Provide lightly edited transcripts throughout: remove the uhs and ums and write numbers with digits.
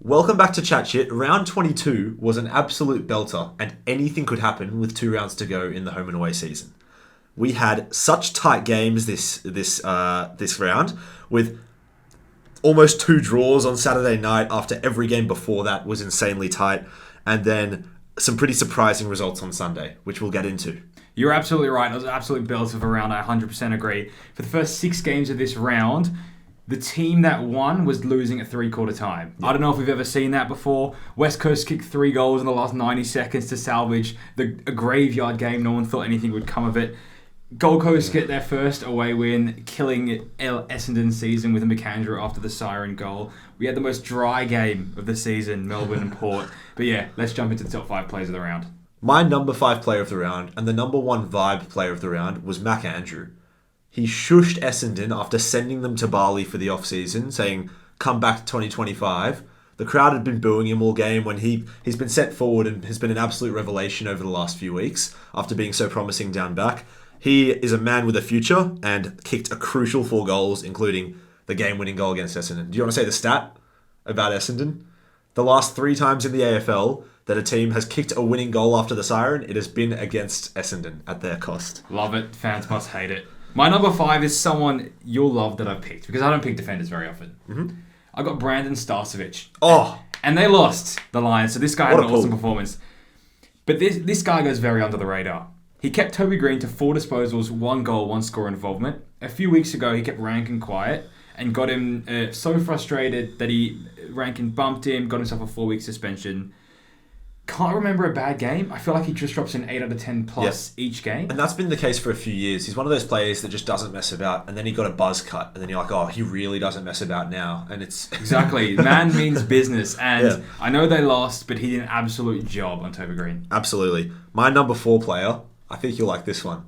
Welcome back to ChatChit. Round 22 was an absolute belter, and anything could happen with 2 rounds to go in the home and away season. We had such tight games this round, with almost 2 draws on Saturday night after every game before that was insanely tight, and then some pretty surprising results on Sunday, which we'll get into. You're absolutely right. It was an absolute belter of a round. I 100% agree. For the first 6 games of this round, the team that won was losing at 3/4 time. I don't know if we've ever seen that before. West Coast kicked 3 goals in the last 90 seconds to salvage a graveyard game. No one thought anything would come of it. Gold Coast get their first away win, killing Essendon season with a McAndrew after the siren goal. We had the most dry game of the season, Melbourne and Port. But yeah, let's jump into the top 5 players of the round. My number 5 player of the round and the number 1 vibe player of the round was McAndrew. He shushed Essendon after sending them to Bali for the off-season, saying, come back to 2025. The crowd had been booing him all game when he's been sent forward and has been an absolute revelation over the last few weeks after being so promising down back. He is a man with a future and kicked a crucial 4 goals, including the game-winning goal against Essendon. Do you want to say the stat about Essendon? The last 3 times in the AFL that a team has kicked a winning goal after the siren, it has been against Essendon at their cost. Love it. Fans must hate it. My number 5 is someone you'll love that I've picked, because I don't pick defenders very often. Mm-hmm. I got Brandon Starcevich. Oh! And they lost the Lions, so this guy had an awesome performance. But this guy goes very under the radar. He kept Toby Green to 4 disposals, 1 goal, 1 score involvement. A few weeks ago, he kept Rankin quiet and got him so frustrated that Rankin bumped him, got himself a 4-week suspension. Can't remember a bad game. I feel like he just drops an 8 out of 10 plus each game. And that's been the case for a few years. He's one of those players that just doesn't mess about, and then he got a buzz cut, and then you're like, oh, he really doesn't mess about now. And it's... Exactly. Man means business. And I know they lost, but he did an absolute job on Toby Green. Absolutely. My number 4 player, I think you'll like this one.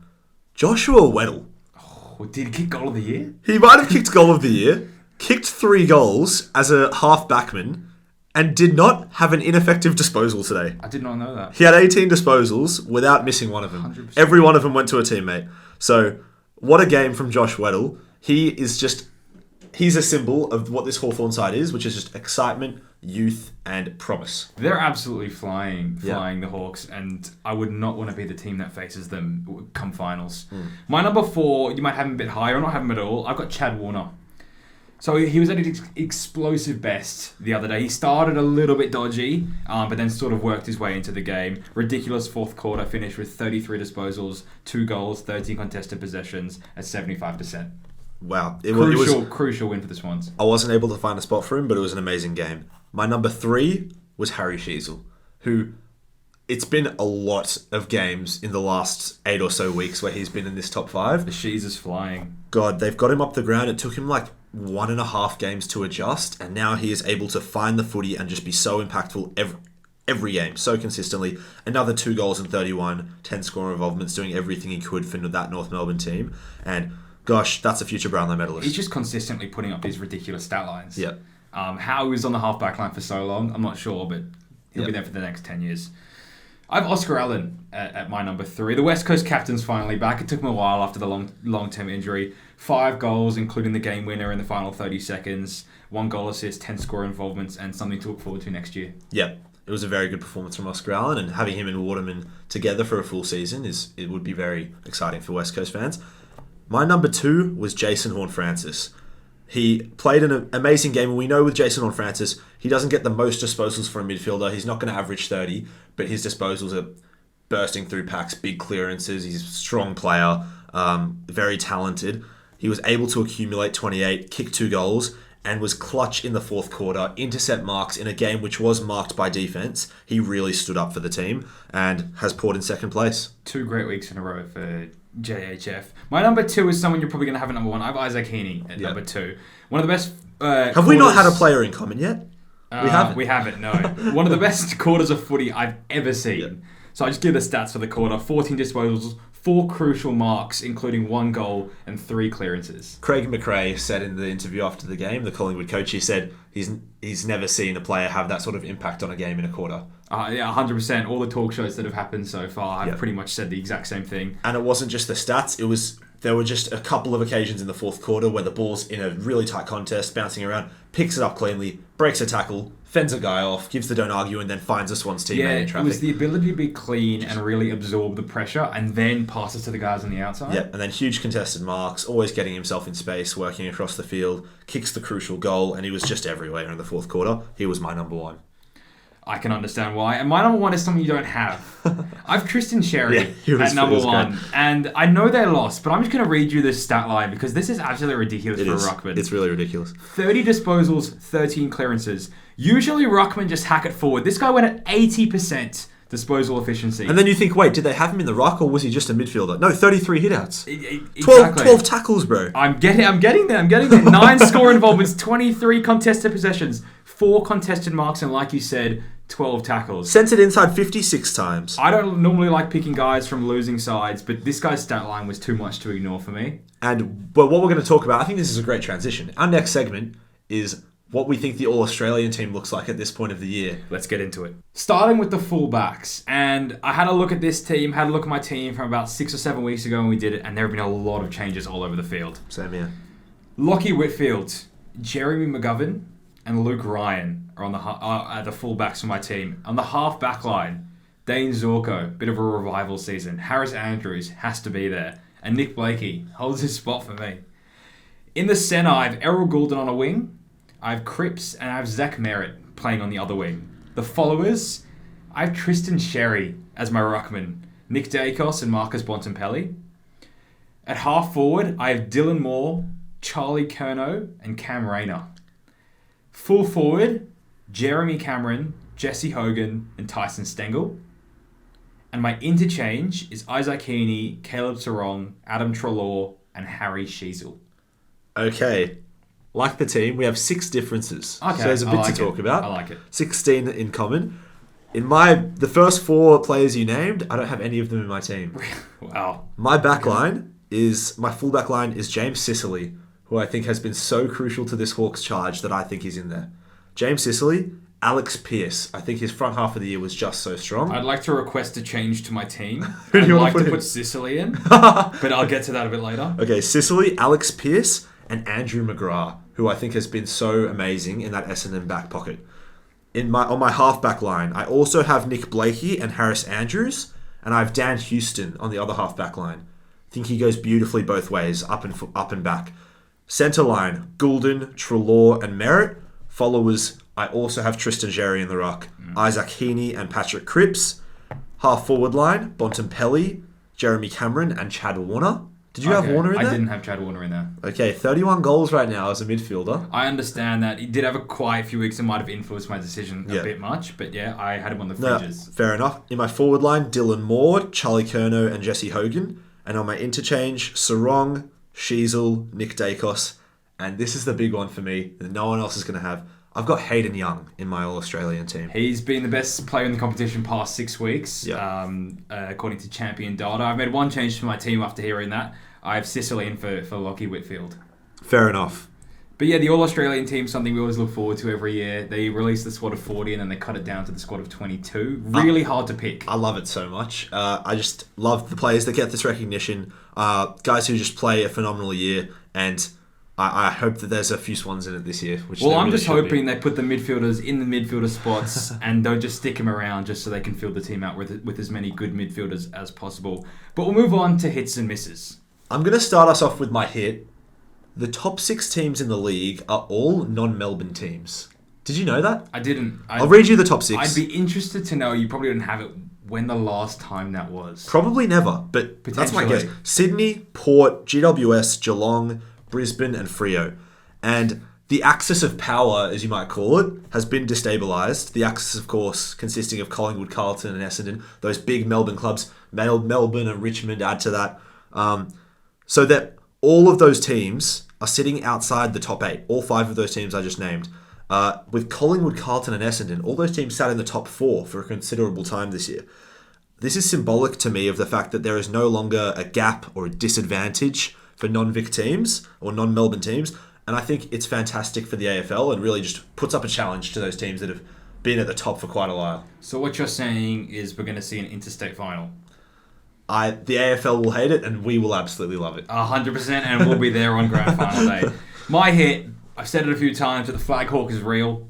Joshua Weddle. Oh, did he kick goal of the year? He might have kicked goal of the year, kicked 3 goals as a half-backman, and did not have an ineffective disposal today. I did not know that. He had 18 disposals without missing one of them. 100%. Every one of them went to a teammate. So, what a game from Josh Weddle. He's a symbol of what this Hawthorn side is, which is just excitement, youth, and promise. They're absolutely flying the Hawks, and I would not want to be the team that faces them come finals. My number 4, you might have him a bit higher or not have him at all. I've got Chad Warner. So he was at his explosive best the other day. He started a little bit dodgy, but then sort of worked his way into the game. Ridiculous 4th quarter, finished with 33 disposals, 2 goals, 13 contested possessions at 75%. Wow. Crucial win for the Swans. I wasn't able to find a spot for him, but it was an amazing game. My number 3 was Harry Sheasel, who... It's been a lot of games in the last 8 or so weeks where he's been in this top 5. The Shees is flying. God, they've got him up the ground. It took him like 1.5 games to adjust, and now he is able to find the footy and just be so impactful every game, so consistently. Another 2 goals and 31, 10 score involvements, doing everything he could for that North Melbourne team. And gosh, that's a future Brownlow medalist. He's just consistently putting up these ridiculous stat lines. Yeah. How he was on the half-back line for so long, I'm not sure, but he'll be there for the next 10 years. I have Oscar Allen at my number 3. The West Coast captain's finally back. It took him a while after the long-term injury. 5 goals, including the game winner in the final 30 seconds. 1 goal assist, 10 score involvements, and something to look forward to next year. Yeah, it was a very good performance from Oscar Allen, and having him and Waterman together for a full season it would be very exciting for West Coast fans. My number 2 was Jason Horne-Francis. He played an amazing game, and we know with Jason Horne-Francis, he doesn't get the most disposals for a midfielder. He's not going to average 30, but his disposals are bursting through packs, big clearances. He's a strong player, very talented. He was able to accumulate 28, kick 2 goals, and was clutch in the 4th quarter, intercept marks in a game which was marked by defense. He really stood up for the team and has Port in 2nd place. 2 great weeks in a row for JHF. My number 2 is someone you're probably going to have at number 1. I have Isaac Heaney at number 2. One of the best... have we not had a player in common yet? We haven't, no. One of the best quarters of footy I've ever seen. Yeah. So I just give the stats for the quarter. 14 disposals, 4 crucial marks, including 1 goal and 3 clearances. Craig McRae said in the interview after the game, the Collingwood coach, he said he's never seen a player have that sort of impact on a game in a quarter. Yeah, 100%. All the talk shows that have happened so far have pretty much said the exact same thing. And it wasn't just the stats, there were just a couple of occasions in the 4th quarter where the ball's in a really tight contest, bouncing around, picks it up cleanly, breaks a tackle, fends a guy off, gives the don't argue, and then finds a Swans teammate in traffic. It was the ability to be clean and really absorb the pressure and then pass it to the guys on the outside. Yeah, and then huge contested marks, always getting himself in space, working across the field, kicks the crucial goal, and he was just everywhere in the fourth quarter. He was my number one. I can understand why. And my number one is something you don't have. I have Tristan Sherry at number one. Great. And I know they lost, but I'm just going to read you this stat line because this is absolutely ridiculous for a ruckman. It's really ridiculous. 30 disposals, 13 clearances. Usually ruckman just hack it forward. This guy went at 80% disposal efficiency. And then you think, wait, did they have him in the ruck or was he just a midfielder? No, 33 hitouts. Exactly. 12 tackles, bro. I'm getting there. 9 score involvements, 23 contested possessions, 4 contested marks, and like you said, 12 tackles. Sent it inside 56 times. I don't normally like picking guys from losing sides, but this guy's stat line was too much to ignore for me. But what we're going to talk about, I think this is a great transition. Our next segment is what we think the All Australian team looks like at this point of the year. Let's get into it. Starting with the fullbacks, and I had a look at this team, had a look at my team from about 6 or 7 weeks ago when we did it, and there have been a lot of changes all over the field. Same here. Lockie Whitfield, Jeremy McGovern, and Luke Ryan are on the fullbacks for my team. On the half back line, Dane Zorko, bit of a revival season. Harris Andrews has to be there. And Nick Blakey holds his spot for me. In the centre, I have Errol Goulden on a wing. I have Cripps and I have Zach Merritt playing on the other wing. The followers, I have Tristan Sherry as my ruckman. Nick Dacos and Marcus Bontempelli. At half forward, I have Dylan Moore, Charlie Curnow, and Cam Rayner. Full forward, Jeremy Cameron, Jesse Hogan, and Tyson Stengel. And my interchange is Isaac Heaney, Caleb Sarong, Adam Treloar, and Harry Sheasel. Okay. Like the team, we have 6 differences. Okay, so there's a bit to talk about. I like it. 16 in common. The first 4 players you named, I don't have any of them in my team. Wow. My full back line is James Sicily, who I think has been so crucial to this Hawks charge that I think he's in there. James Sicily, Alex Pearce. I think his front half of the year was just so strong. I'd like to request a change to my team. Who do you I'd want like to put Sicily in, but I'll get to that a bit later. Okay, Sicily, Alex Pearce, and Andrew McGrath, who I think has been so amazing in that Essendon back pocket. On my half-back line, I also have Nick Blakey and Harris Andrews, and I have Dan Houston on the other half-back line. I think he goes beautifully both ways, up and back. Centre line, Goulden, Treloar, and Merritt. Followers, I also have Tristan Sherry in the ruck, Isaac Heaney and Patrick Cripps. Half forward line, Bontempelli, Jeremy Cameron, and Chad Warner. Did you have Warner in there? I didn't have Chad Warner in there. Okay, 31 goals right now as a midfielder. I understand that. He did have a quiet few weeks and might have influenced my decision a bit much, but yeah, I had him on the fringes. Fair enough. In my forward line, Dylan Moore, Charlie Curnow, and Jesse Hogan. And on my interchange, Sarong, Sheasel, Nick Dacos. And this is the big one for me that no one else is going to have. I've got Hayden Young in my All-Australian team. He's been the best player in the competition past 6 weeks, according to Champion data. I've made one change to my team after hearing that. I have Sicily in for Lockie Whitfield. Fair enough. But yeah, the All-Australian team is something we always look forward to every year. They release the squad of 40 and then they cut it down to the squad of 22. Really hard to pick. I love it so much. I just love the players that get this recognition. Guys who just play a phenomenal year, and I hope that there's a few Swans in it this year. I'm just hoping they put the midfielders in the midfielder spots and don't just stick them around just so they can fill the team out with as many good midfielders as possible. But we'll move on to hits and misses. I'm going to start us off with my hit. The top 6 teams in the league are all non-Melbourne teams. Did you know that? I didn't. I'll read you the top 6. I'd be interested to know, you probably didn't have it, when the last time that was. Probably never, but that's my guess. Sydney, Port, GWS, Geelong, Brisbane, and Freo. And the axis of power, as you might call it, has been destabilised. The axis, of course, consisting of Collingwood, Carlton, and Essendon. Those big Melbourne clubs. Melbourne and Richmond add to that. So that all of those teams are sitting outside the top 8. All 5 of those teams I just named. With Collingwood, Carlton, and Essendon, all those teams sat in the top 4 for a considerable time this year. This is symbolic to me of the fact that there is no longer a gap or a disadvantage for non-Vic teams or non-Melbourne teams. And I think it's fantastic for the AFL and really just puts up a challenge to those teams that have been at the top for quite a while. So what you're saying is we're going to see an interstate final? The AFL will hate it and we will absolutely love it. 100%, and we'll be there on grand final day. My hit, I've said it a few times, but the flag hawk is real.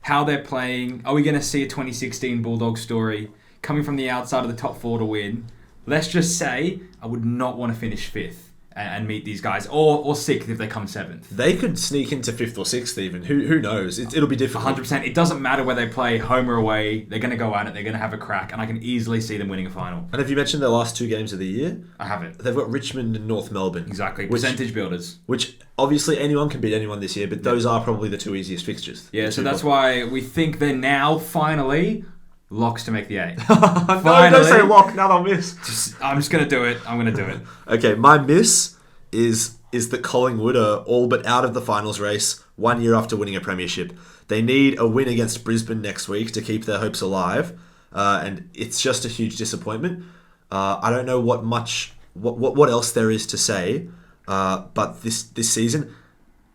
how they're playing. Are we going to see a 2016 Bulldog story coming from the outside of the top 4 to win? Let's just say I would not want to finish 5th and meet these guys, or 6th if they come 7th. They could sneak into 5th or 6th even. Who knows? It'll be difficult. 100%. It doesn't matter where they play, home or away. They're going to go at it. They're going to have a crack, and I can easily see them winning a final. And have you mentioned their last 2 games of the year? I haven't. They've got Richmond and North Melbourne. Exactly. Percentage builders. Which, obviously, anyone can beat anyone this year, but those are probably the 2 easiest fixtures. Yeah, so that's why we think they're now, finally, locks to make the 8. No, don't say lock. Now they'll miss. I'm just going to do it. I'm going to do it. Okay, my miss is that Collingwood are all but out of the finals race 1 year after winning a premiership. They need a win against Brisbane next week to keep their hopes alive, and it's just a huge disappointment. I don't know what else there is to say, but this season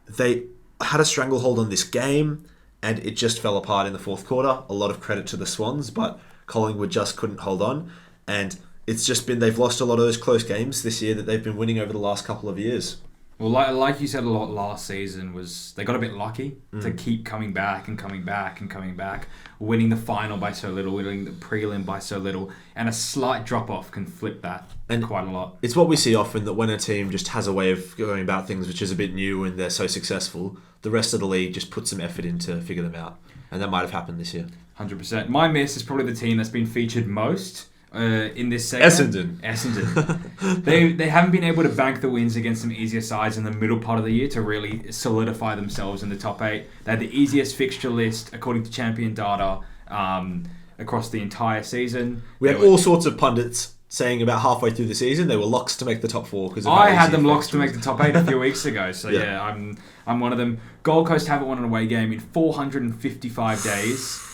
they had a stranglehold on this game, and it just fell apart in the 4th quarter. A lot of credit to the Swans, but Collingwood just couldn't hold on, and it's just been they've lost a lot of those close games this year that they've been winning over the last couple of years. Well, like you said a lot last season, was they got a bit lucky to keep coming back and coming back and coming back, winning the final by so little, winning the prelim by so little, and a slight drop-off can flip that quite a lot. It's what we see often, that when a team just has a way of going about things which is a bit new and they're so successful, the rest of the league just puts some effort in to figure them out. And that might have happened this year. 100%. My miss is probably the team that's been featured most in this segment. Essendon. They haven't been able to bank the wins against some easier sides in the middle part of the year to really solidify themselves in the top 8. They had the easiest fixture list according to Champion data across the entire season. We had all sorts of pundits saying about halfway through the season they were locks to make the top 4 because I had them locks to make the top 8 a few weeks ago. So yeah, I'm one of them. Gold Coast haven't won an away game in 455 days.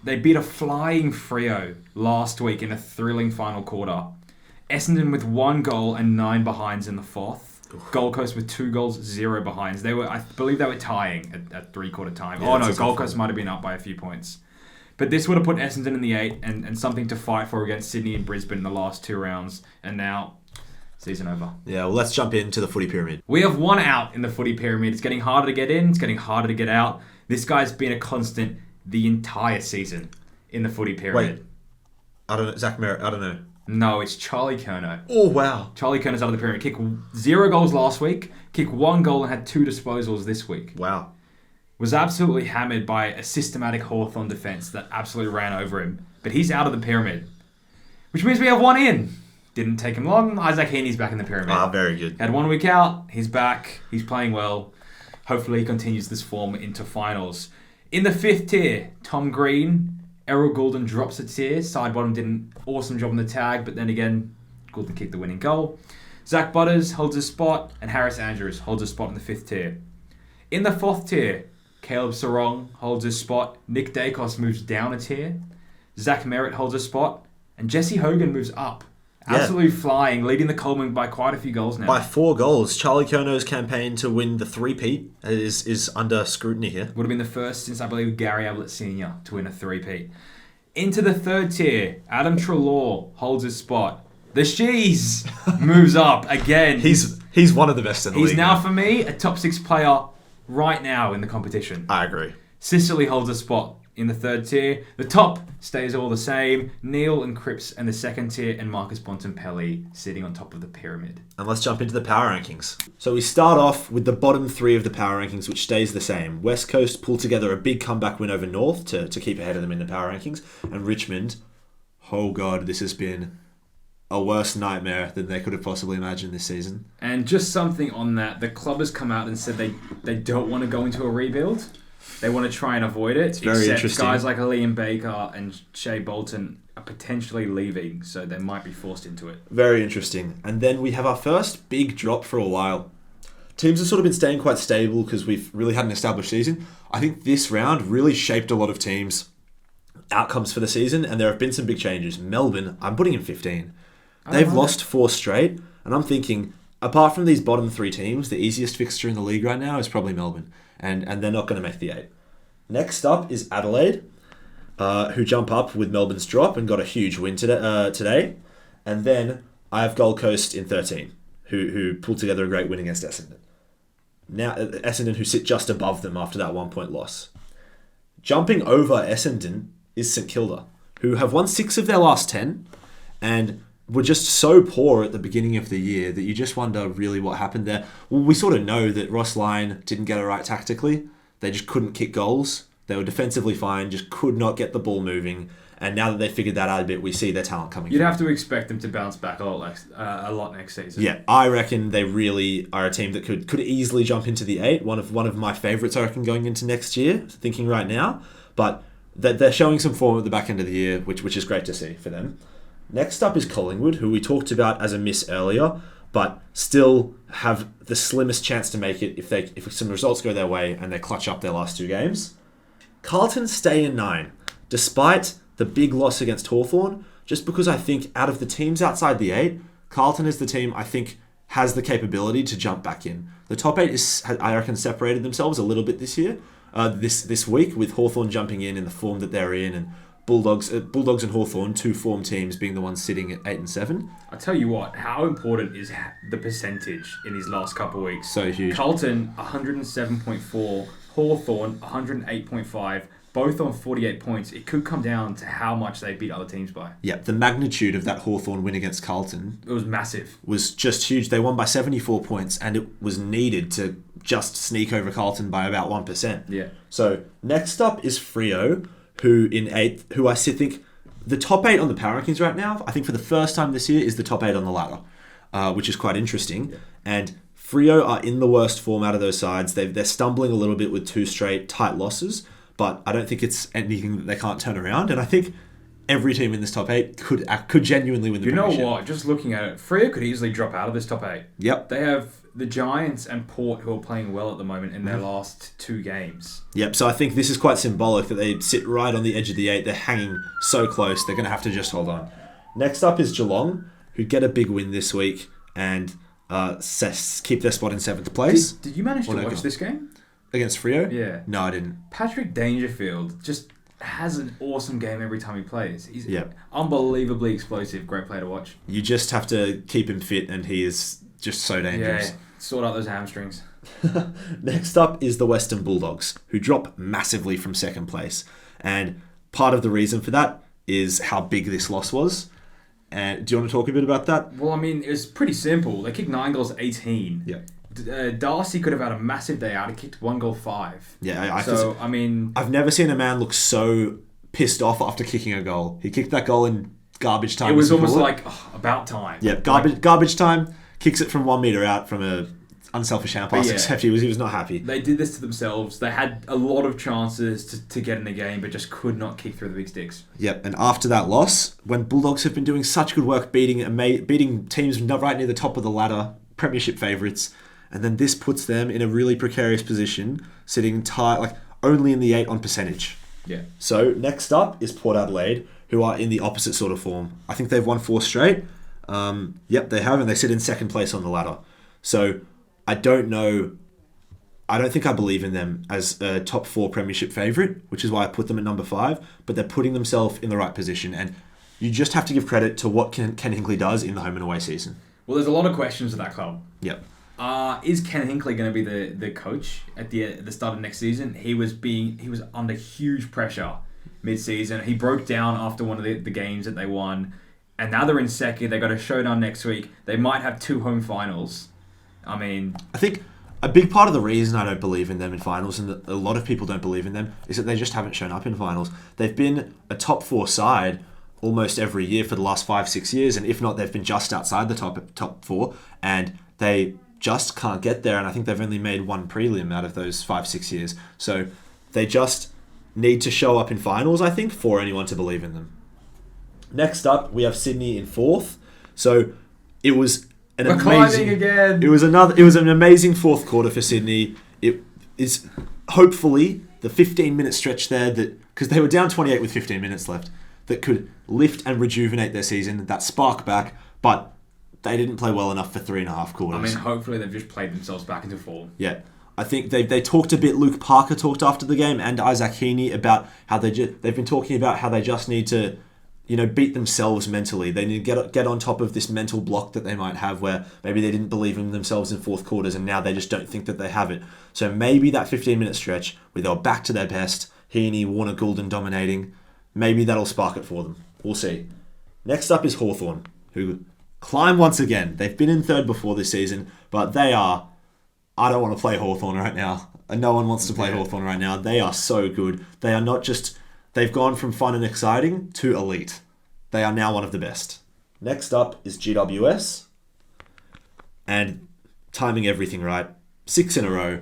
They beat a flying Freo last week in a thrilling final quarter. Essendon with 1 goal and 9 behinds in the 4th. Gold Coast with 2 goals, 0 behinds. I believe they were tying at 3-quarter time. Yeah, Gold Coast might have been up by a few points. But this would have put Essendon in the 8 and something to fight for against Sydney and Brisbane in the last 2 rounds. And now, season over. Yeah, well, let's jump into the Footy Pyramid. We have 1 out in the Footy Pyramid. It's getting harder to get in. It's getting harder to get out. This guy's been a constant the entire season in the Footy Pyramid. Wait, I don't know. Zach Merritt, I don't know. No, it's Charlie Curnow. Oh, wow. Charlie Curno's out of the pyramid. Kicked 0 goals last week, kicked 1 goal and had 2 disposals this week. Wow. Was absolutely hammered by a systematic Hawthorn defence that absolutely ran over him. But he's out of the pyramid, which means we have 1 in. Didn't take him long. Isaac Heaney's back in the pyramid. Ah, very good. Had 1 week out. He's back. He's playing well. Hopefully he continues this form into finals. In the 5th tier, Tom Green. Errol Goulden drops a tier. Sidebottom did an awesome job on the tag, but then again, Goulden kicked the winning goal. Zach Butters holds a spot, and Harris Andrews holds a spot in the 5th tier. In the 4th tier, Caleb Sarong holds a spot. Nick Dacos moves down a tier. Zach Merritt holds a spot, and Jesse Hogan moves up. Absolutely flying, leading the Coleman by quite a few goals now. By 4 goals. Charlie Curnow's campaign to win the 3-peat is under scrutiny here. Would have been the first since, I believe, Gary Ablett Sr. to win a 3-peat. Into the 3rd tier, Adam Treloar holds his spot. The Shees moves up again. He's one of the best in the league. He's now, for me, a top 6 player right now in the competition. I agree. Sicily holds a spot in the 3rd tier. The top stays all the same. Neil and Cripps in the 2nd tier, and Marcus Bontempelli sitting on top of the pyramid. And let's jump into the power rankings. So we start off with the bottom 3 of the power rankings, which stays the same. West Coast pulled together a big comeback win over North to keep ahead of them in the power rankings. And Richmond, oh God, this has been a worse nightmare than they could have possibly imagined this season. And just something on that, the club has come out and said they don't want to go into a rebuild. They want to try and avoid it. It's very interesting. Guys like Liam Baker and Shea Bolton are potentially leaving, so they might be forced into it. Very interesting. And then we have our first big drop for a while. Teams have sort of been staying quite stable because we've really had an established season. I think this round really shaped a lot of teams' outcomes for the season, and there have been some big changes. Melbourne, I'm putting in 15. They've lost 4 straight, and I'm thinking, apart from these bottom 3 teams, the easiest fixture in the league right now is probably Melbourne. And they're not going to make the 8. Next up is Adelaide, who jump up with Melbourne's drop and got a huge win today. And then I have Gold Coast in 13, who pulled together a great win against Essendon. Now Essendon, who sit just above them after that 1-point loss. jumping over Essendon is St Kilda, who have won 6 of their last 10 and were just so poor at the beginning of the year that you just wonder really what happened there. Well, we sort of know that Ross Lyon didn't get it right tactically. They just couldn't kick goals. They were defensively fine, just could not get the ball moving. And now that they figured that out a bit, we see their talent coming You'd through. have to expect them to bounce back a lot next season. Yeah, I reckon they really are a team that could easily jump into the 8. One of my favourites, I reckon, going into next year, thinking right now. But they're showing some form at the back end of the year, which is great to see for them. Next up is Collingwood, who we talked about as a miss earlier, but still have the slimmest chance to make it if some results go their way and they clutch up their last 2 games. Carlton stay in 9, despite the big loss against Hawthorn, just because I think out of the teams outside the 8, Carlton is the team I think has the capability to jump back in. The top 8 is, I reckon, separated themselves a little bit this year, this week, with Hawthorn jumping in the form that they're in, and Bulldogs and Hawthorn, 2 form teams, being the ones sitting at 8 and 7. I tell you what, how important is the percentage in these last couple of weeks? So huge. Carlton 107.4, Hawthorn 108.5, both on 48 points. It could come down to how much they beat other teams by. Yeah, the magnitude of that Hawthorn win against Carlton, it was massive. Was just huge. They won by 74 points, and it was needed to just sneak over Carlton by about 1%. Yeah. So next up is Freo, who in 8th, who I think the top 8 on the power rankings right now, I think for the first time this year, is the top 8 on the ladder, which is quite interesting. Yeah. And Freo are in the worst form out of those sides. They're stumbling a little bit with 2 straight tight losses, but I don't think it's anything that they can't turn around. And I think every team in this top 8 could genuinely win the premiership. You know what? Just looking at it, Freo could easily drop out of this top 8. Yep. They have the Giants and Port, who are playing well at the moment in their last 2 games. Yep, so I think this is quite symbolic that they sit right on the edge of the 8. They're hanging so close. They're going to have to just hold on. Next up is Geelong, who get a big win this week and keep their spot in 7th place. Did you manage to watch this game? Against Freo? Yeah. No, I didn't. Patrick Dangerfield just has an awesome game every time he plays. He's unbelievably explosive. Great player to watch. You just have to keep him fit, and he is just so dangerous. Yeah, sort out those hamstrings. Next up is the Western Bulldogs, who drop massively from 2nd place. And part of the reason for that is how big this loss was. And do you want to talk a bit about that? Well, I mean, it was pretty simple. They kicked 9 goals, 18. Yeah. Darcy could have had a massive day out. He kicked 1 goal, 5. Yeah, I mean, I've never seen a man look so pissed off after kicking a goal. He kicked that goal in garbage time. It was almost like about time. Yeah, garbage time. Kicks it from 1 metre out from a unselfish hand pass. Except he was not happy. They did this to themselves. They had a lot of chances to get in the game, but just could not kick through the big sticks. Yep, and after that loss, when Bulldogs have been doing such good work beating teams right near the top of the ladder, premiership favourites. And then this puts them in a really precarious position, sitting only in the 8 on percentage. Yeah. So next up is Port Adelaide, who are in the opposite sort of form. I think they've won 4 straight. Yep, they have, and they sit in 2nd place on the ladder. So I don't know. I don't think I believe in them as a top 4 premiership favourite, which is why I put them at number 5. But they're putting themselves in the right position, and you just have to give credit to what Ken Hinkley does in the home and away season. Well, there's a lot of questions at that club. Yep. Is Ken Hinkley going to be the coach at the start of next season? He was under huge pressure mid-season. He broke down after one of the games that they won, and now they're in 2nd. They got a showdown next week. They might have 2 home finals. I mean, I think a big part of the reason I don't believe in them in finals, and that a lot of people don't believe in them, is that they just haven't shown up in finals. They've been a top 4 side almost every year for the last 5-6 years, and if not, they've been just outside the top 4, and they just can't get there, and I think they've only made 1 prelim out of those 5-6 years. So they just need to show up in finals, I think, for anyone to believe in them. Next up, we have Sydney in 4th. So it was an amazing again. It was an amazing 4th quarter for Sydney. It is hopefully the 15-minute stretch there because they were down 28 with 15 minutes left, that could lift and rejuvenate their season, that spark back, but they didn't play well enough for 3.5 quarters. I mean, hopefully they've just played themselves back into form. Yeah. I think they talked a bit, Luke Parker talked after the game, and Isaac Heaney, about how they've been talking about how they just need to, beat themselves mentally. They need to get on top of this mental block that they might have, where maybe they didn't believe in themselves in 4th quarters, and now they just don't think that they have it. So maybe that 15-minute stretch where they were back to their best, Heaney, Warner Goulden dominating. Maybe that'll spark it for them. We'll see. Next up is Hawthorn, who climb once again. They've been in third before this season, but they are... I don't want to play Hawthorn right now. No one wants to play Hawthorn right now. They are so good. They are not just... They've gone from fun and exciting to elite. They are now one of the best. Next up is GWS. And timing everything right. 6 in a row.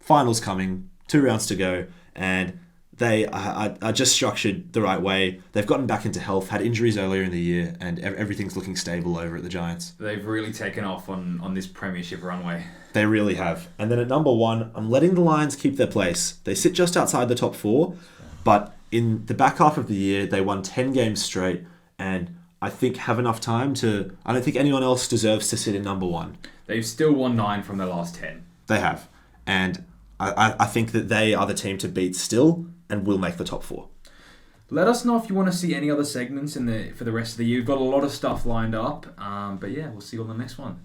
Finals coming. 2 rounds to go. And they are just structured the right way. They've gotten back into health, had injuries earlier in the year, and everything's looking stable over at the Giants. They've really taken off on this premiership runway. They really have. And then at number 1, I'm letting the Lions keep their place. They sit just outside the top 4, but in the back half of the year, they won 10 games straight, and I think have enough time to... I don't think anyone else deserves to sit in number 1. They've still won 9 from their last 10. They have. And I think that they are the team to beat still and will make the top 4. Let us know if you want to see any other segments for the rest of the year. We've got a lot of stuff lined up. But yeah, we'll see you on the next one.